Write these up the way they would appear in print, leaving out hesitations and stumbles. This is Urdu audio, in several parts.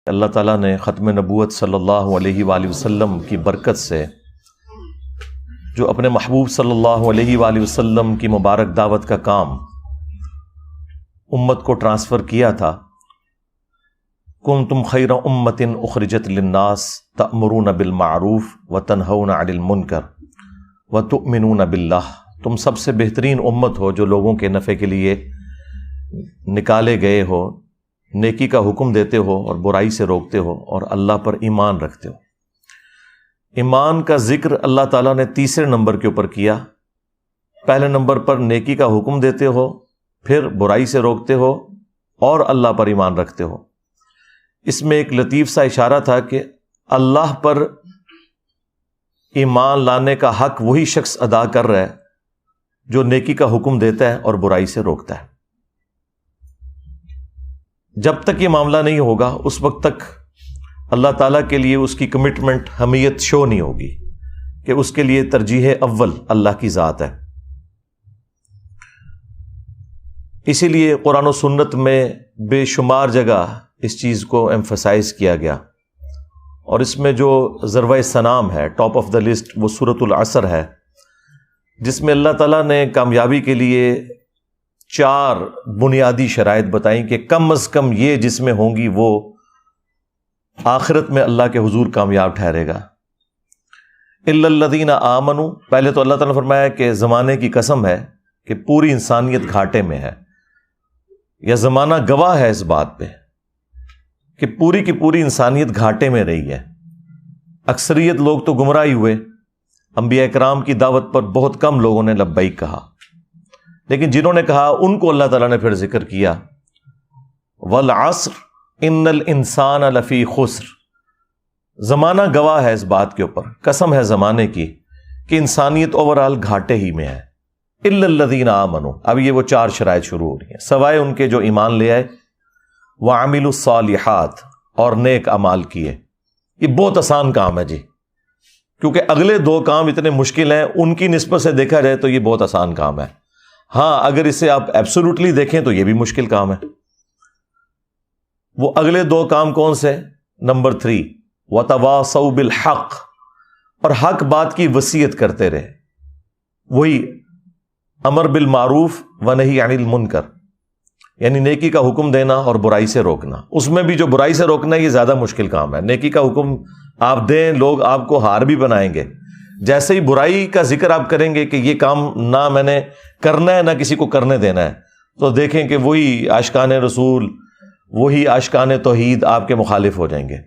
اللہ تعالیٰ نے ختم نبوت صلی اللہ علیہ وآلہ وسلم کی برکت سے جو اپنے محبوب صلی اللہ علیہ وآلہ وسلم کی مبارک دعوت کا کام امت کو ٹرانسفر کیا تھا، کنتم خیر امۃ اخرجت للناس تأمرون بالمعروف وتنہون عن المنکر وتؤمنون باللہ، تم سب سے بہترین امت ہو جو لوگوں کے نفع کے لیے نکالے گئے ہو، نیکی کا حکم دیتے ہو اور برائی سے روکتے ہو اور اللہ پر ایمان رکھتے ہو۔ ایمان کا ذکر اللہ تعالیٰ نے تیسرے نمبر کے اوپر کیا۔ پہلے نمبر پر نیکی کا حکم دیتے ہو، پھر برائی سے روکتے ہو اور اللہ پر ایمان رکھتے ہو۔ اس میں ایک لطیف سا اشارہ تھا کہ اللہ پر ایمان لانے کا حق وہی شخص ادا کر رہا ہے جو نیکی کا حکم دیتا ہے اور برائی سے روکتا ہے۔ جب تک یہ معاملہ نہیں ہوگا اس وقت تک اللہ تعالیٰ کے لیے اس کی کمٹمنٹ، حمیت شو نہیں ہوگی کہ اس کے لیے ترجیح اول اللہ کی ذات ہے۔ اسی لیے قرآن و سنت میں بے شمار جگہ اس چیز کو ایمفسائز کیا گیا، اور اس میں جو ضربۂ سنام ہے، ٹاپ آف دا لسٹ، وہ سورۃ العصر ہے، جس میں اللہ تعالیٰ نے کامیابی کے لیے 4 بنیادی شرائط بتائیں کہ کم از کم یہ جس میں ہوں گی وہ آخرت میں اللہ کے حضور کامیاب ٹھہرے گا۔ الا الذین آمنوا، پہلے تو اللہ تعالیٰ نے فرمایا کہ زمانے کی قسم ہے کہ پوری انسانیت گھاٹے میں ہے، یا زمانہ گواہ ہے اس بات پہ کہ پوری کی پوری انسانیت گھاٹے میں رہی ہے۔ اکثریت لوگ تو گمراہی ہوئے، انبیاء کرام کی دعوت پر بہت کم لوگوں نے لبیک کہا، لیکن جنہوں نے کہا ان کو اللہ تعالیٰ نے پھر ذکر کیا، والعصر ان الانسان لفی خسر، زمانہ گواہ ہے اس بات کے اوپر، قسم ہے زمانے کی کہ انسانیت اوورآل گھاٹے ہی میں ہے۔ الا الذین آمنوا، اب یہ وہ 4 شرائط شروع ہو رہی ہیں، سوائے ان کے جو ایمان لے آئے، وعملوا الصالحات، اور نیک اعمال کیے۔ یہ بہت آسان کام ہے جی، کیونکہ اگلے 2 کام اتنے مشکل ہیں، ان کی نسبت سے دیکھا جائے تو یہ بہت آسان کام ہے۔ ہاں اگر اسے آپ ایبسولوٹلی دیکھیں تو یہ بھی مشکل کام ہے۔ وہ اگلے 2 کام کون سے؟ نمبر 3، وَتَوَاصَوْا بِالْحَقِّ، اور حق بات کی وصیت کرتے رہے، وہی امر بالمعروف ونہی عن المنکر، یعنی نیکی کا حکم دینا اور برائی سے روکنا۔ اس میں بھی جو برائی سے روکنا ہے یہ زیادہ مشکل کام ہے۔ نیکی کا حکم آپ دیں، لوگ آپ کو ہار بھی بنائیں گے، جیسے ہی برائی کا ذکر آپ کریں گے کہ یہ کام نہ میں نے کرنا ہے نہ کسی کو کرنے دینا ہے، تو دیکھیں کہ وہی عاشقان رسول، وہی عاشقان توحید آپ کے مخالف ہو جائیں گے،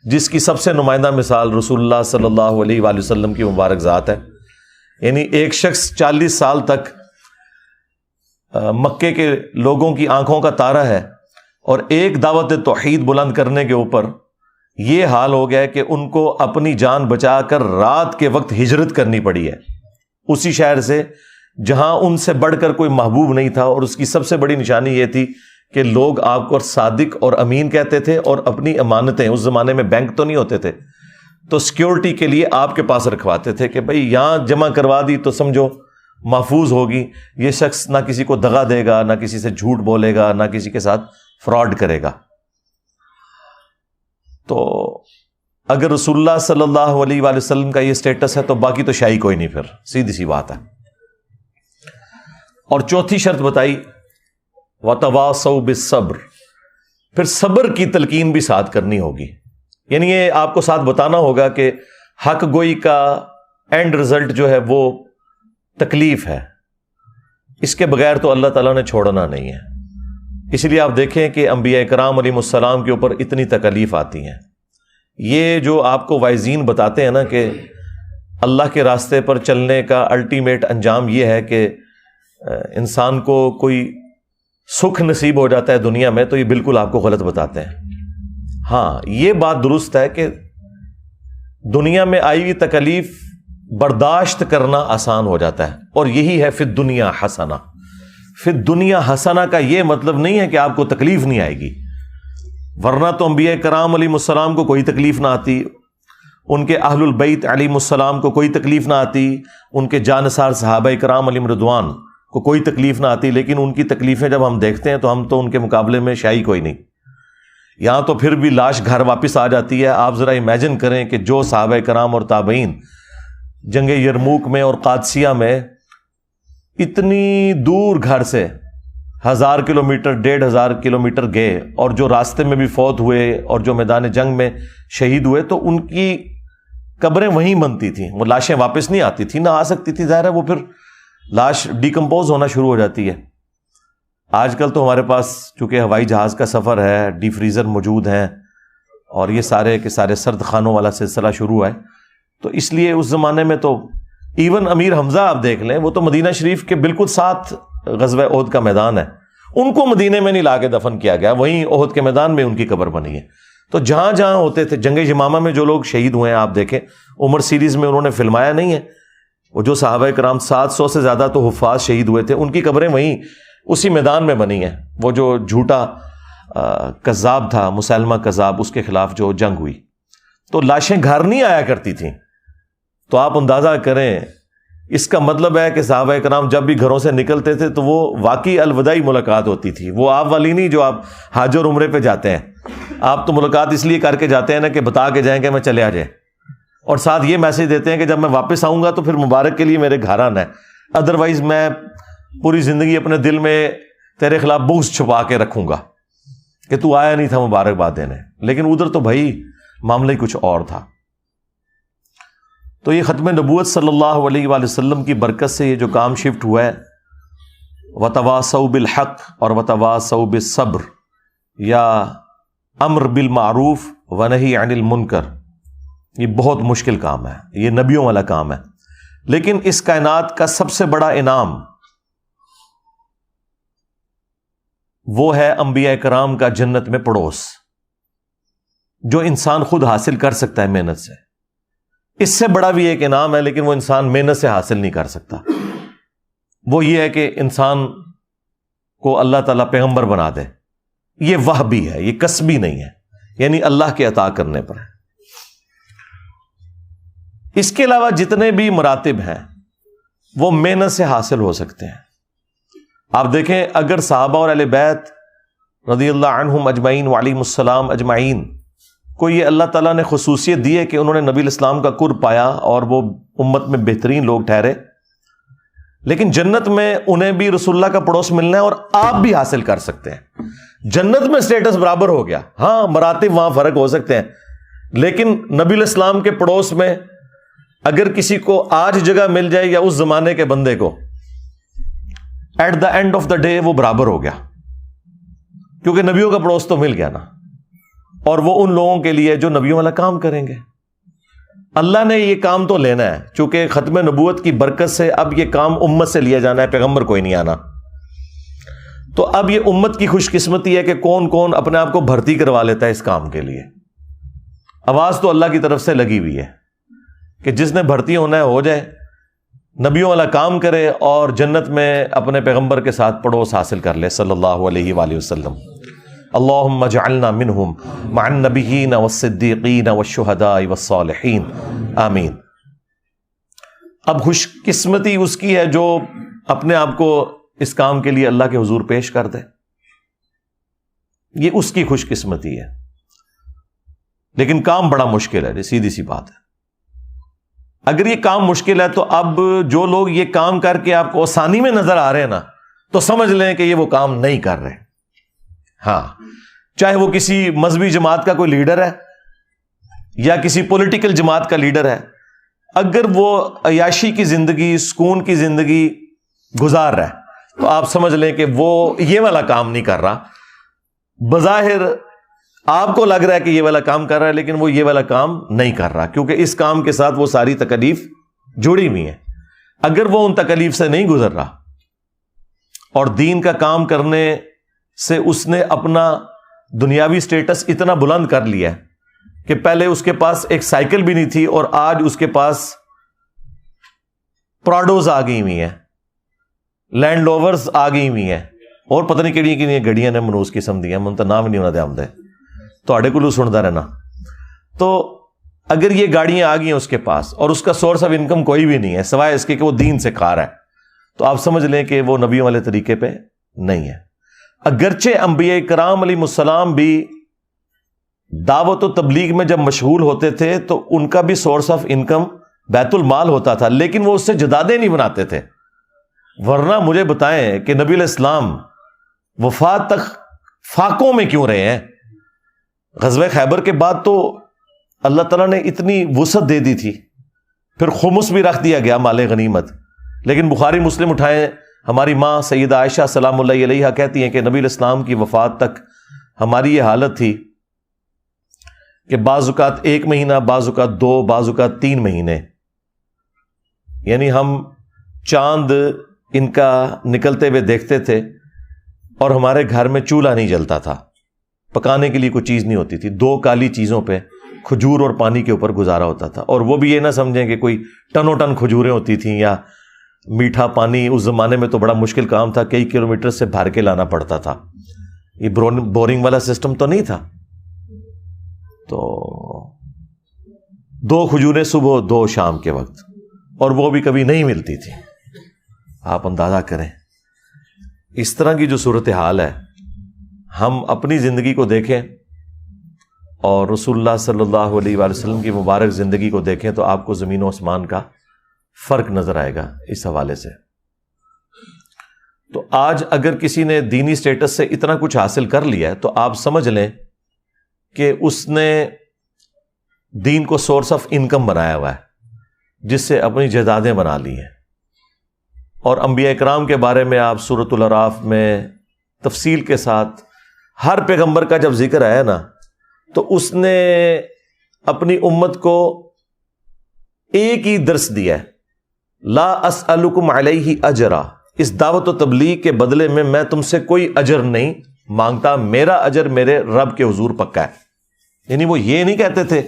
جس کی سب سے نمائندہ مثال رسول اللہ صلی اللہ علیہ وآلہ وسلم کی مبارک ذات ہے۔ یعنی ایک شخص 40 سال تک مکے کے لوگوں کی آنکھوں کا تارا ہے، اور ایک دعوت توحید بلند کرنے کے اوپر یہ حال ہو گیا ہے کہ ان کو اپنی جان بچا کر رات کے وقت ہجرت کرنی پڑی ہے اسی شہر سے جہاں ان سے بڑھ کر کوئی محبوب نہیں تھا، اور اس کی سب سے بڑی نشانی یہ تھی کہ لوگ آپ کو صادق اور امین کہتے تھے، اور اپنی امانتیں، اس زمانے میں بینک تو نہیں ہوتے تھے، تو سیکیورٹی کے لیے آپ کے پاس رکھواتے تھے کہ بھئی یہاں جمع کروا دی تو سمجھو محفوظ ہوگی، یہ شخص نہ کسی کو دغا دے گا، نہ کسی سے جھوٹ بولے گا، نہ کسی کے ساتھ فراڈ کرے گا۔ تو اگر رسول اللہ صلی اللہ علیہ وآلہ وسلم کا یہ سٹیٹس ہے تو باقی تو شاہی کوئی نہیں، پھر سیدھی سی بات ہے۔ اور چوتھی شرط بتائی، وَتَوَاصَوْا بِالصَّبْرِ، پھر صبر کی تلقین بھی ساتھ کرنی ہوگی، یعنی یہ آپ کو ساتھ بتانا ہوگا کہ حق گوئی کا اینڈ رزلٹ جو ہے وہ تکلیف ہے، اس کے بغیر تو اللہ تعالیٰ نے چھوڑنا نہیں ہے۔ اس لیے آپ دیکھیں کہ انبیاء کرام علیہ السلام کے اوپر اتنی تکالیف آتی ہیں۔ یہ جو آپ کو وائزین بتاتے ہیں نا کہ اللہ کے راستے پر چلنے کا الٹیمیٹ انجام یہ ہے کہ انسان کو کوئی سکھ نصیب ہو جاتا ہے دنیا میں، تو یہ بالکل آپ کو غلط بتاتے ہیں۔ ہاں یہ بات درست ہے کہ دنیا میں آئی ہوئی تکلیف برداشت کرنا آسان ہو جاتا ہے، اور یہی ہے فی الدنیا حسنہ۔ فی الدنیا حسنہ کا یہ مطلب نہیں ہے کہ آپ کو تکلیف نہیں آئے گی، ورنہ تو انبیاء کرام علیہ السلام کو کوئی تکلیف نہ آتی، ان کے اہل البیت علیہ السلام کو کوئی تکلیف نہ آتی، ان کے جانثار صحابہ کرام علیہم رضوان کو کوئی تکلیف نہ آتی، لیکن ان کی تکلیفیں جب ہم دیکھتے ہیں تو ہم تو ان کے مقابلے میں شاہی کوئی نہیں۔ یہاں تو پھر بھی لاش گھر واپس آ جاتی ہے. آپ ذرا امیجن کریں کہ جو صحابہ کرام اور تابعین جنگ یرموک میں اور قادسیہ میں اتنی دور گھر سے 1000 کلومیٹر 1500 کلومیٹر گئے اور جو راستے میں بھی فوت ہوئے اور جو میدان جنگ میں شہید ہوئے, تو ان کی قبریں وہیں بنتی تھیں. وہ لاشیں واپس نہیں آتی تھیں, نہ آ سکتی تھی. ظاہر ہے وہ پھر لاش ڈیکمپوز ہونا شروع ہو جاتی ہے. آج کل تو ہمارے پاس چونکہ ہوائی جہاز کا سفر ہے, ڈی فریزر موجود ہیں اور یہ سارے کے سارے سرد خانوں والا سلسلہ شروع ہے, تو اس لیے اس زمانے میں تو ایون امیر حمزہ آپ دیکھ لیں, وہ تو مدینہ شریف کے بالکل ساتھ غزوہ احد کا میدان ہے, ان کو مدینے میں نہیں لا کے دفن کیا گیا, وہیں احد کے میدان میں ان کی قبر بنی ہے. تو جہاں جہاں ہوتے تھے, جنگ یمامہ میں جو لوگ شہید ہوئے ہیں آپ دیکھیں, عمر سیریز میں انہوں نے فلمایا نہیں ہے, وہ جو صحابہ کرام 700 سے زیادہ تو حفاظ شہید ہوئے تھے, ان کی قبریں وہیں اسی میدان میں بنی ہیں. وہ جو جھوٹا کذاب تھا مسلمہ کذاب, اس کے خلاف جو جنگ ہوئی, تو لاشیں گھر نہیں آیا کرتی تھیں. تو آپ اندازہ کریں, اس کا مطلب ہے کہ صحابہ کرام جب بھی گھروں سے نکلتے تھے تو وہ واقعی الوداعی ملاقات ہوتی تھی. وہ آپ والی نہیں جو آپ حج اور عمرے پہ جاتے ہیں, آپ تو ملاقات اس لیے کر کے جاتے ہیں نا کہ بتا کے جائیں کہ میں چلے آ جائیں, اور ساتھ یہ میسج دیتے ہیں کہ جب میں واپس آؤں گا تو پھر مبارک کے لیے میرے گھر آنا ہے, ادروائز میں پوری زندگی اپنے دل میں تیرے خلاف بغض چھپا کے رکھوں گا کہ تو آیا نہیں تھا مبارکباد دینے. لیکن ادھر تو بھائی معاملہ ہی کچھ اور تھا. تو یہ ختم نبوت صلی اللہ علیہ وآلہ وسلم کی برکت سے یہ جو کام شفٹ ہوا ہے, وتواصوا بالحق اور وتواصوا بالصبر, یا امر بالمعروف ونہی عن المنکر, یہ بہت مشکل کام ہے, یہ نبیوں والا کام ہے. لیکن اس کائنات کا سب سے بڑا انعام وہ ہے انبیاء کرام کا جنت میں پڑوس, جو انسان خود حاصل کر سکتا ہے محنت سے. اس سے بڑا بھی ایک انعام ہے, لیکن وہ انسان محنت سے حاصل نہیں کر سکتا. وہ یہ ہے کہ انسان کو اللہ تعالیٰ پیغمبر بنا دے. یہ وہبی ہے, یہ کسبی نہیں ہے, یعنی اللہ کے عطا کرنے پر ہے. اس کے علاوہ جتنے بھی مراتب ہیں وہ محنت سے حاصل ہو سکتے ہیں. آپ دیکھیں, اگر صحابہ اور اہل بیت رضی اللہ عنہم اجمعین وعلیہم السلام اجمعین کو یہ اللہ تعالیٰ نے خصوصیت دی ہے کہ انہوں نے نبی الاسلام کا قرب پایا اور وہ امت میں بہترین لوگ ٹھہرے, لیکن جنت میں انہیں بھی رسول اللہ کا پڑوس ملنا ہے اور آپ بھی حاصل کر سکتے ہیں. جنت میں سٹیٹس برابر ہو گیا, ہاں مراتب وہاں فرق ہو سکتے ہیں, لیکن نبی الاسلام کے پڑوس میں اگر کسی کو آج جگہ مل جائے یا اس زمانے کے بندے کو, at the end of the day وہ برابر ہو گیا, کیونکہ نبیوں کا پڑوس تو مل گیا نا. اور وہ ان لوگوں کے لیے جو نبیوں والا کام کریں گے. اللہ نے یہ کام تو لینا ہے, چونکہ ختم نبوت کی برکت سے اب یہ کام امت سے لیا جانا ہے, پیغمبر کوئی نہیں آنا. تو اب یہ امت کی خوش قسمتی ہے کہ کون کون اپنے آپ کو بھرتی کروا لیتا ہے اس کام کے لیے. آواز تو اللہ کی طرف سے لگی ہوئی ہے کہ جس نے بھرتی ہونا ہے ہو جائے, نبیوں والا کام کرے اور جنت میں اپنے پیغمبر کے ساتھ پڑوس حاصل کر لے صلی اللہ علیہ وآلہ وسلم. اللہم اجعلنا منہم مع النبیین والصدیقین والشہداء والصالحین آمین. اب خوش قسمتی اس کی ہے جو اپنے آپ کو اس کام کے لیے اللہ کے حضور پیش کر دے, یہ اس کی خوش قسمتی ہے. لیکن کام بڑا مشکل ہے, سیدھی سی بات ہے. اگر یہ کام مشکل ہے تو اب جو لوگ یہ کام کر کے آپ کو آسانی میں نظر آ رہے ہیں نا, تو سمجھ لیں کہ یہ وہ کام نہیں کر رہے. ہاں, چاہے وہ کسی مذہبی جماعت کا کوئی لیڈر ہے یا کسی پولیٹیکل جماعت کا لیڈر ہے, اگر وہ عیاشی کی زندگی, سکون کی زندگی گزار رہا ہے تو آپ سمجھ لیں کہ وہ یہ والا کام نہیں کر رہا. بظاہر آپ کو لگ رہا ہے کہ یہ والا کام کر رہا ہے, لیکن وہ یہ والا کام نہیں کر رہا, کیونکہ اس کام کے ساتھ وہ ساری تکلیف جڑی ہوئی ہیں. اگر وہ ان تکلیف سے نہیں گزر رہا اور دین کا کام کرنے سے اس نے اپنا دنیاوی سٹیٹس اتنا بلند کر لیا ہے کہ پہلے اس کے پاس ایک سائیکل بھی نہیں تھی اور آج اس کے پاس پراڈوز آ گئی ہوئی ہیں, لینڈ لوورز آ گئی ہوئی ہیں, اور پتہ نہیں کہڑی کہڑی گڑیاں نے منوس قسم دی ہیں, من تو نام نہیں ہونا دے آمدے تو کو سنتا رہنا. تو اگر یہ گاڑیاں آ گئی ہیں اس کے پاس اور اس کا سورس آف انکم کوئی بھی نہیں ہے سوائے اس کے کہ وہ دین سے کھا رہا ہے, تو آپ سمجھ لیں کہ وہ نبیوں والے طریقے پہ نہیں ہے. اگرچہ انبیاء کرام علیہ السلام بھی دعوت و تبلیغ میں جب مشغول ہوتے تھے تو ان کا بھی سورس آف انکم بیت المال ہوتا تھا، لیکن وہ اس سے جدادیں نہیں بناتے تھے۔ ورنہ مجھے بتائیں کہ نبی علیہ السلام وفات تک فاقوں میں کیوں رہے ہیں؟ غزوہ خیبر کے بعد تو اللہ تعالیٰ نے اتنی وسعت دے دی تھی، پھر خمس بھی رکھ دیا گیا مال غنیمت، لیکن بخاری مسلم اٹھائیں، ہماری ماں سیدہ عائشہ سلام اللہ علیہا کہتی ہیں کہ نبی علیہ السلام کی وفات تک ہماری یہ حالت تھی کہ بعض اوقات 1 مہینہ، بعض اوقات 2، بعض اوقات 3 مہینے، یعنی ہم چاند ان کا نکلتے ہوئے دیکھتے تھے اور ہمارے گھر میں چولہا نہیں جلتا تھا، پکانے کے لیے کوئی چیز نہیں ہوتی تھی، 2 کالی چیزوں پہ کھجور اور پانی کے اوپر گزارا ہوتا تھا، اور وہ بھی یہ نہ سمجھیں کہ کوئی ٹنوں ٹن کھجوریں ہوتی تھیں یا میٹھا پانی۔ اس زمانے میں تو بڑا مشکل کام تھا، کئی کلومیٹر سے بھر کے لانا پڑتا تھا، یہ بورنگ والا سسٹم تو نہیں تھا، تو 2 کھجوریں صبح 2 شام کے وقت، اور وہ بھی کبھی نہیں ملتی تھی۔ آپ اندازہ کریں اس طرح کی جو صورتحال ہے، ہم اپنی زندگی کو دیکھیں اور رسول اللہ صلی اللہ علیہ وآلہ وسلم کی مبارک زندگی کو دیکھیں تو آپ کو زمین و آسمان کا فرق نظر آئے گا اس حوالے سے۔ تو آج اگر کسی نے دینی سٹیٹس سے اتنا کچھ حاصل کر لیا ہے تو آپ سمجھ لیں کہ اس نے دین کو سورس آف انکم بنایا ہوا ہے، جس سے اپنی جائیدادیں بنا لی ہیں۔ اور انبیاء اکرام کے بارے میں آپ سورۃ الاعراف میں تفصیل کے ساتھ ہر پیغمبر کا جب ذکر آیا نا تو اس نے اپنی امت کو ایک ہی درس دیا ہے، لا اسألکم علیہ اجرا، اس دعوت و تبلیغ کے بدلے میں میں تم سے کوئی اجر نہیں مانگتا، میرا اجر میرے رب کے حضور پکا ہے۔ یعنی وہ یہ نہیں کہتے تھے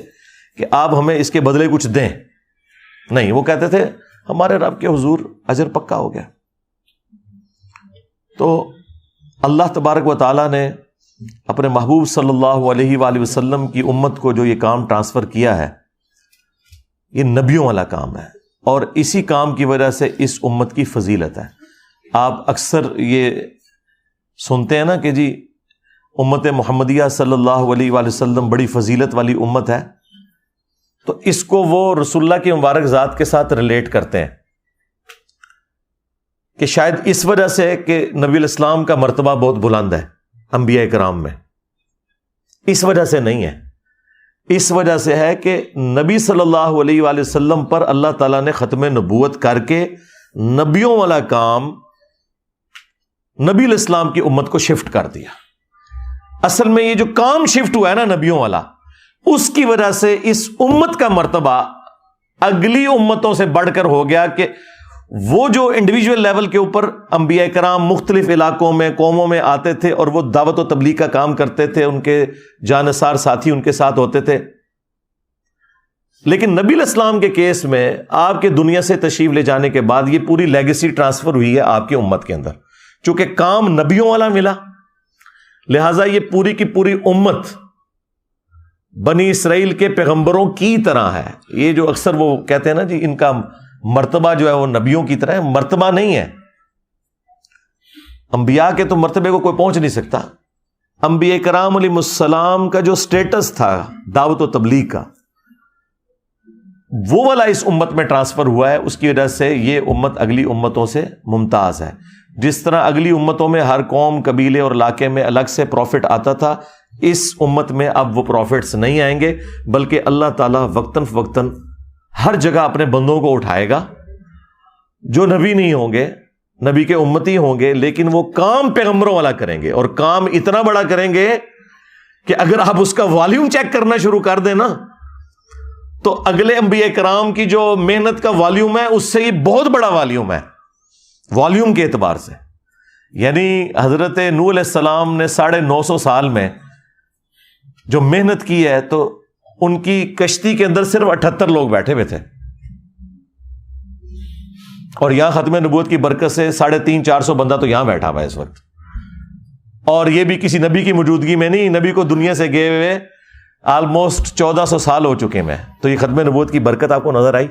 کہ آپ ہمیں اس کے بدلے کچھ دیں، نہیں، وہ کہتے تھے ہمارے رب کے حضور اجر پکا ہو گیا۔ تو اللہ تبارک و تعالیٰ نے اپنے محبوب صلی اللہ علیہ وآلہ وسلم کی امت کو جو یہ کام ٹرانسفر کیا ہے، یہ نبیوں والا کام ہے، اور اسی کام کی وجہ سے اس امت کی فضیلت ہے۔ آپ اکثر یہ سنتے ہیں نا کہ جی امت محمدیہ صلی اللہ علیہ وآلہ وسلم بڑی فضیلت والی امت ہے، تو اس کو وہ رسول اللہ کی مبارک ذات کے ساتھ ریلیٹ کرتے ہیں کہ شاید اس وجہ سے کہ نبی علیہ السلام کا مرتبہ بہت بلند ہے انبیاء کرام میں، اس وجہ سے نہیں ہے، اس وجہ سے ہے کہ نبی صلی اللہ علیہ وآلہ وسلم پر اللہ تعالیٰ نے ختم نبوت کر کے نبیوں والا کام نبی علیہ السلام کی امت کو شفٹ کر دیا۔ اصل میں یہ جو کام شفٹ ہوا ہے نا نبیوں والا، اس کی وجہ سے اس امت کا مرتبہ اگلی امتوں سے بڑھ کر ہو گیا کہ وہ جو انڈیویجول لیول کے اوپر انبیاء کرام مختلف علاقوں میں قوموں میں آتے تھے اور وہ دعوت و تبلیغ کا کام کرتے تھے، ان کے جانثار ساتھی ان کے ساتھ ہوتے تھے، لیکن نبی علیہ السلام کے کیس میں آپ کے دنیا سے تشریف لے جانے کے بعد یہ پوری لیگیسی ٹرانسفر ہوئی ہے آپ کی امت کے اندر، چونکہ کام نبیوں والا ملا، لہٰذا یہ پوری کی پوری امت بنی اسرائیل کے پیغمبروں کی طرح ہے۔ یہ جو اکثر وہ کہتے ہیں نا جی ان کا مرتبہ جو ہے وہ نبیوں کی طرح ہے، مرتبہ نہیں ہے، انبیاء کے تو مرتبے کو کوئی پہنچ نہیں سکتا۔ انبیاء کرام علیہ السلام کا جو سٹیٹس تھا دعوت و تبلیغ کا، وہ والا اس امت میں ٹرانسفر ہوا ہے، اس کی وجہ سے یہ امت اگلی امتوں سے ممتاز ہے۔ جس طرح اگلی امتوں میں ہر قوم، قبیلے اور علاقے میں الگ سے پروفٹ آتا تھا، اس امت میں اب وہ پروفٹس نہیں آئیں گے، بلکہ اللہ تعالیٰ وقتاً فوقتاً ہر جگہ اپنے بندوں کو اٹھائے گا جو نبی نہیں ہوں گے، نبی کے امتی ہوں گے، لیکن وہ کام پیغمبروں والا کریں گے، اور کام اتنا بڑا کریں گے کہ اگر آپ اس کا والیوم چیک کرنا شروع کر دیں نا تو اگلے انبیاء کرام کی جو محنت کا والیوم ہے اس سے یہ بہت بڑا والیوم ہے، والیوم کے اعتبار سے۔ یعنی حضرت نوح علیہ السلام نے 950 سال میں جو محنت کی ہے تو ان کی کشتی کے اندر صرف 78 لوگ بیٹھے ہوئے تھے، اور یہاں ختم نبوت کی برکت سے 350-400 بندہ تو یہاں بیٹھا ہوا ہے اس وقت، اور یہ بھی کسی نبی کی موجودگی میں نہیں، نبی کو دنیا سے گئے ہوئے آلموسٹ 1400 سال ہو چکے ہیں۔ تو یہ ختم نبوت کی برکت آپ کو نظر آئی؟